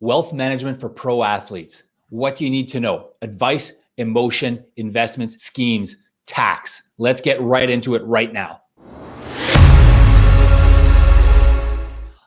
Wealth management for pro athletes. What you need to know. Advice, emotion, investments, schemes, tax. Let's get right into it right now.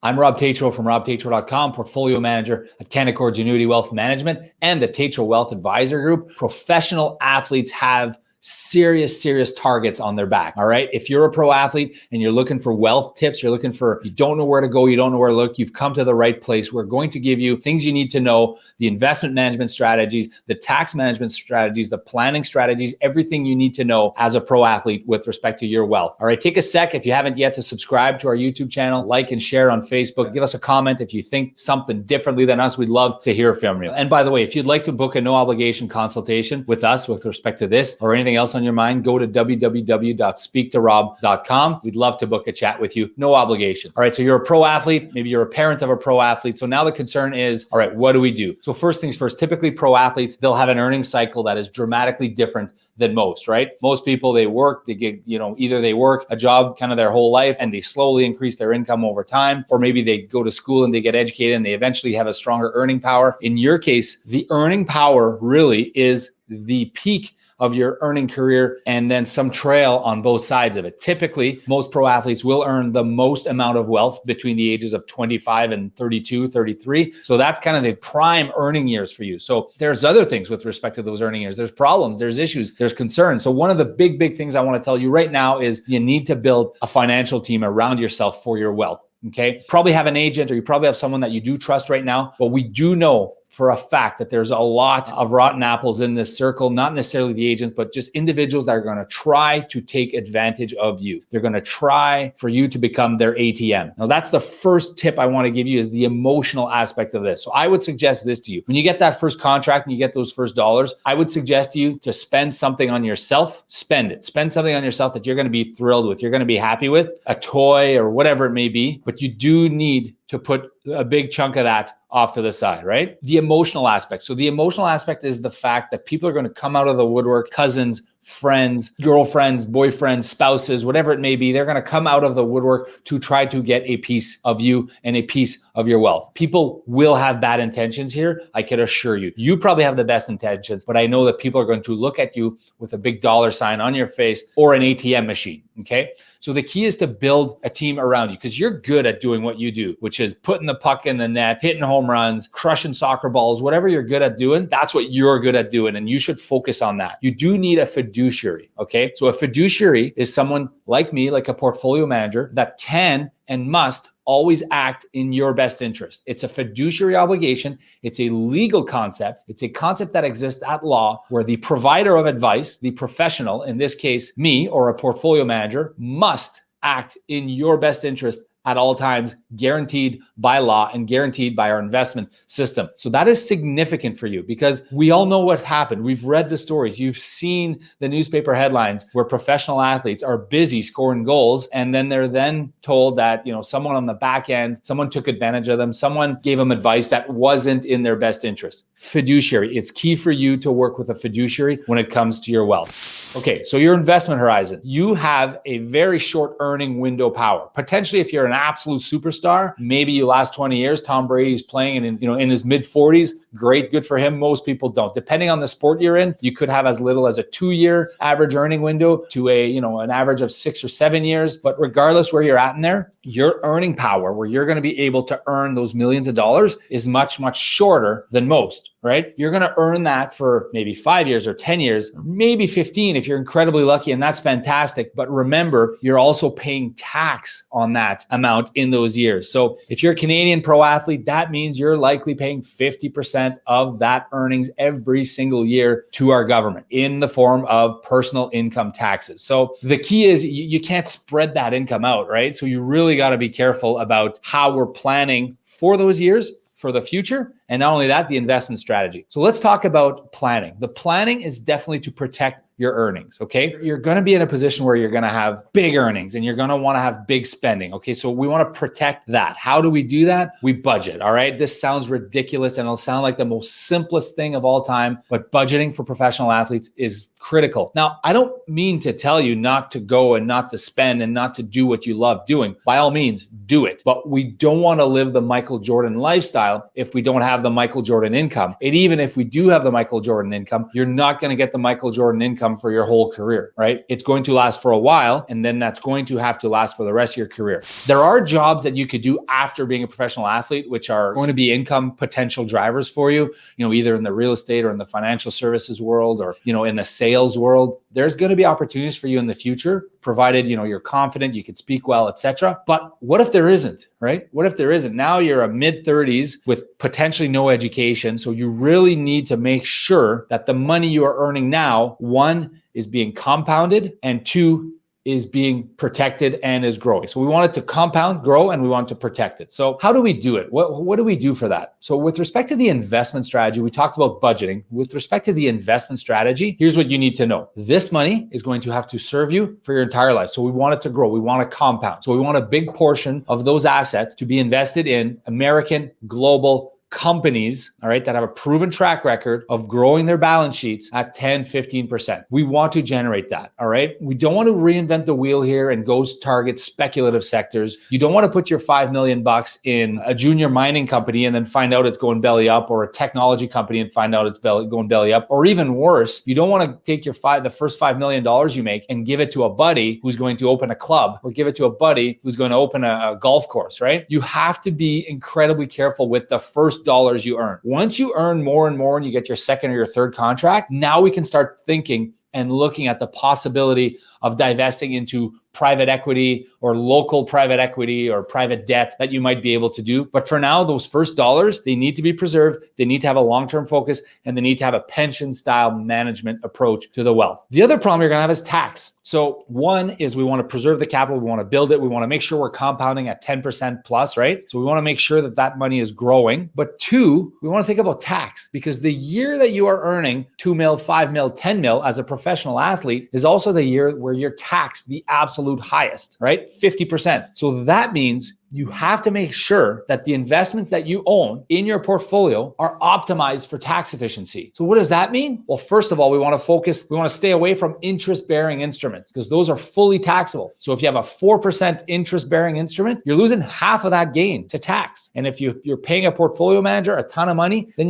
I'm Rob Tatro from robtatro.com, portfolio manager at Canaccord Genuity Wealth Management and the Tatro Wealth Advisor Group. Professional athletes have serious targets on their back. All right. If you're a pro athlete and you're looking for wealth tips, you don't know where to go, you don't know where to look, you've come to the right place. We're going to give you things you need to know, the investment management strategies, the tax management strategies, the planning strategies, everything you need to know as a pro athlete with respect to your wealth. All right. Take a sec if you haven't yet to subscribe to our YouTube channel, like and share on Facebook. Give us a comment if you think something differently than us. We'd love to hear from you. And by the way, if you'd like to book a no obligation consultation with us with respect to this or anything else on your mind, go to www.speaktorob.com. We'd love to book a chat with you. No obligations. All right. So you're a pro athlete. Maybe you're a parent of a pro athlete. So now the concern is, all right, what do we do? So first things first, typically pro athletes, they'll have an earning cycle that is dramatically different than most, right? Most people, they work, they get, either they work a job kind of their whole life and they slowly increase their income over time, or maybe they go to school and they get educated and they eventually have a stronger earning power. In your case, the earning power really is the peak of your earning career and then some trail on both sides of it. Typically, most pro athletes will earn the most amount of wealth between the ages of 25 and 32, 33. So that's kind of the prime earning years for you. So there's other things with respect to those earning years. There's problems, there's issues, there's concerns. So one of the big things I want to tell you right now is you need to build a financial team around yourself for your wealth. Okay. Probably have an agent or you probably have someone that you do trust right now, but we do know for a fact that there's a lot of rotten apples in this circle, not necessarily the agent, but just individuals that are going to try to take advantage of you. They're going to try for you to become their ATM. Now, that's the first tip I want to give you is the emotional aspect of this. So I would suggest this to you. When you get that first contract and you get those first dollars, I would suggest to you to spend something on yourself. Spend it. Spend something on yourself that you're going to be thrilled with, you're going to be happy with, a toy or whatever it may be, but you do need to put a big chunk of that off to the side, right? The emotional aspect. So the emotional aspect is the fact that people are going to come out of the woodwork, cousins, friends, girlfriends, boyfriends, spouses, whatever it may be. They're going to come out of the woodwork to try to get a piece of you and a piece of your wealth. People will have bad intentions here. I can assure you. You probably have the best intentions, but I know that people are going to look at you with a big dollar sign on your face or an ATM machine. Okay. So the key is to build a team around you because you're good at doing what you do, which is putting the puck in the net, hitting home runs, crushing soccer balls, whatever you're good at doing. That's what you're good at doing. And you should focus on that. You do need a fiduciary. Okay. So a fiduciary is someone like me, like a portfolio manager that can and must always act in your best interest. It's a fiduciary obligation. It's a legal concept. It's a concept that exists at law where the provider of advice, the professional, in this case, me or a portfolio manager, must act in your best interest at all times, guaranteed by law and guaranteed by our investment system. So that is significant for you because we all know what happened. We've read the stories. You've seen the newspaper headlines where professional athletes are busy scoring goals. And then they're then told that, someone on the back end, someone took advantage of them. Someone gave them advice that wasn't in their best interest. Fiduciary. It's key for you to work with a fiduciary when it comes to your wealth. Okay. So your investment horizon, you have a very short earning window power. Potentially, if you're an absolute superstar, maybe you last 20 years. Tom Brady's playing in his mid 40s. Great, good for him. Most people don't. Depending on the sport you're in, you could have as little as a 2-year average earning window to an average of 6 or 7 years. But regardless where you're at in there, your earning power, where you're going to be able to earn those millions of dollars, is much shorter than most, right? You're going to earn that for maybe 5 years or 10 years, maybe 15 if you're incredibly lucky, and that's fantastic. But remember, you're also paying tax on that amount in those years. So if you're a Canadian pro athlete, that means you're likely paying 50% of that earnings every single year to our government in the form of personal income taxes. So the key is you can't spread that income out, right? So you really got to be careful about how we're planning for those years, for the future. And not only that, the investment strategy. So let's talk about planning. The planning is definitely to protect your earnings, okay? You're going to be in a position where you're going to have big earnings and you're going to want to have big spending, okay? So we want to protect that. How do we do that? We budget, all right? This sounds ridiculous and it'll sound like the most simplest thing of all time, but budgeting for professional athletes is critical. Now, I don't mean to tell you not to go and not to spend and not to do what you love doing. By all means, do it. But we don't want to live the Michael Jordan lifestyle if we don't have the Michael Jordan income. And even if we do have the Michael Jordan income, you're not going to get the Michael Jordan income for your whole career, right? It's going to last for a while, and then that's going to have to last for the rest of your career. There are jobs that you could do after being a professional athlete, which are going to be income potential drivers for you, either in the real estate or in the financial services world or, in the sales world. There's going to be opportunities for you in the future, provided, you're confident, you can speak well, etc. But what if there isn't, right? What if there isn't? Now you're a mid-30s with potentially no education. So you really need to make sure that the money you are earning now, one, is being compounded, and two, is being protected and is growing. So we want it to compound, grow, and we want to protect it. So how do we do it? What do we do for that? So with respect to the investment strategy, we talked about budgeting. With respect to the investment strategy, here's what you need to know. This money is going to have to serve you for your entire life. So we want it to grow. We want to compound. So we want a big portion of those assets to be invested in American, global companies, all right, that have a proven track record of growing their balance sheets at 10, 15%. We want to generate that, all right? We don't want to reinvent the wheel here and go target speculative sectors. You don't want to put your $5 million in a junior mining company and then find out it's going belly up, or a technology company and find out it's going belly up. Or even worse, you don't want to take the first $5 million you make and give it to a buddy who's going to open a club, or give it to a buddy who's going to open a golf course, right? You have to be incredibly careful with the first dollars you earn. Once you earn more and more and you get your second or your third contract, now we can start thinking and looking at the possibility of divesting into private equity or local private equity or private debt that you might be able to do. But for now, those first dollars, they need to be preserved. They need to have a long-term focus, and they need to have a pension style management approach to the wealth. The other problem you're going to have is tax. So one is we want to preserve the capital. We want to build it. We want to make sure we're compounding at 10% plus, right? So we want to make sure that that money is growing. But two, we want to think about tax, because the year that you are earning 2 mil, 5 mil, 10 mil as a professional athlete is also the year where you're taxed the absolute highest, right? 50%. So that means you have to make sure that the investments that you own in your portfolio are optimized for tax efficiency. So what does that mean? Well, first of all, we want to stay away from interest-bearing instruments, because those are fully taxable. So if you have a 4% interest-bearing instrument, you're losing half of that gain to tax. And if you're paying a portfolio manager a ton of money, then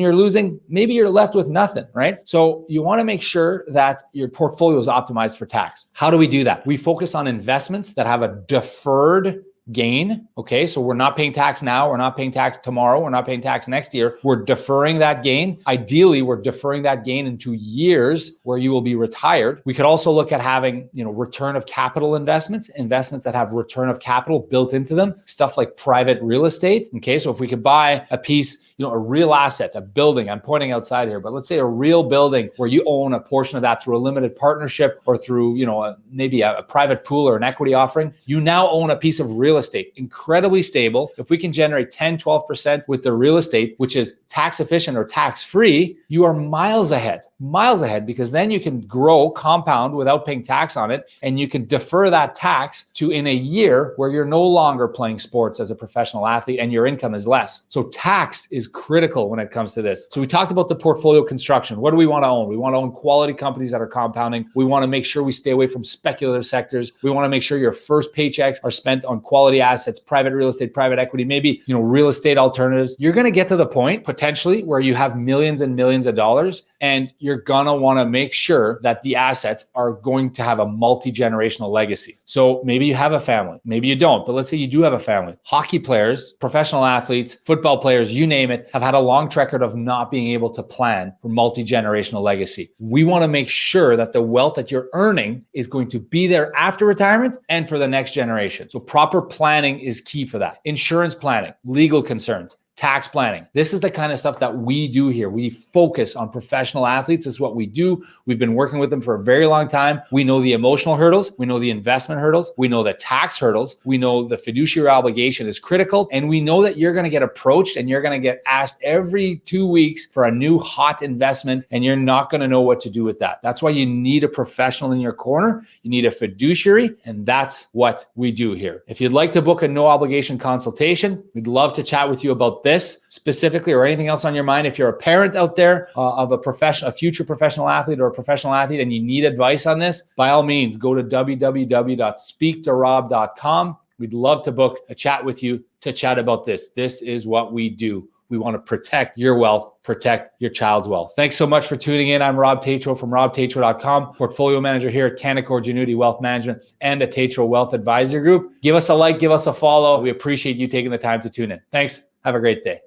maybe you're left with nothing, right? So you want to make sure that your portfolio is optimized for tax. How do we do that? We focus on investments that have a deferred gain. Okay, so we're not paying tax now, we're not paying tax tomorrow, we're not paying tax next year. We're deferring that gain. Ideally, we're deferring that gain into years where you will be retired. We could also look at having, return of capital investments that have return of capital built into them, stuff like private real estate. Okay, so if we could buy a piece, a real asset, a building, I'm pointing outside here, but let's say a real building where you own a portion of that through a limited partnership or through, maybe a private pool or an equity offering, you now own a piece of real estate, incredibly stable. If we can generate 10, 12% with the real estate, which is tax efficient or tax free, you are miles ahead, because then you can grow, compound without paying tax on it. And you can defer that tax to in a year where you're no longer playing sports as a professional athlete and your income is less. So tax is critical when it comes to this. So we talked about the portfolio construction. What do we want to own? We want to own quality companies that are compounding. We want to make sure we stay away from speculative sectors. We want to make sure your first paychecks are spent on quality assets, private real estate, private equity, maybe, real estate alternatives. You're going to get to the point potentially where you have millions and millions of dollars, and you're going to want to make sure that the assets are going to have a multi-generational legacy. So maybe you have a family, maybe you don't, but let's say you do have a family. Hockey players, professional athletes, football players, you name it, have had a long track record of not being able to plan for multi-generational legacy. We want to make sure that the wealth that you're earning is going to be there after retirement and for the next generation. So proper planning is key for that. Insurance planning, legal concerns, tax planning. This is the kind of stuff that we do here. We focus on professional athletes. This is what we do. We've been working with them for a very long time. We know the emotional hurdles. We know the investment hurdles. We know the tax hurdles. We know the fiduciary obligation is critical. And we know that you're going to get approached and you're going to get asked every 2 weeks for a new hot investment, and you're not going to know what to do with that. That's why you need a professional in your corner. You need a fiduciary, and that's what we do here. If you'd like to book a no obligation consultation, we'd love to chat with you about this specifically or anything else on your mind. If you're a parent out there of a future professional athlete or a professional athlete and you need advice on this, by all means, go to www.speaktorob.com. We'd love to book a chat with you to chat about this. This is what we do. We want to protect your wealth, protect your child's wealth. Thanks so much for tuning in. I'm Rob Tatro from robtatro.com, portfolio manager here at Canaccord Genuity Wealth Management and the Tatro Wealth Advisory Group. Give us a like, give us a follow. We appreciate you taking the time to tune in. Thanks. Have a great day.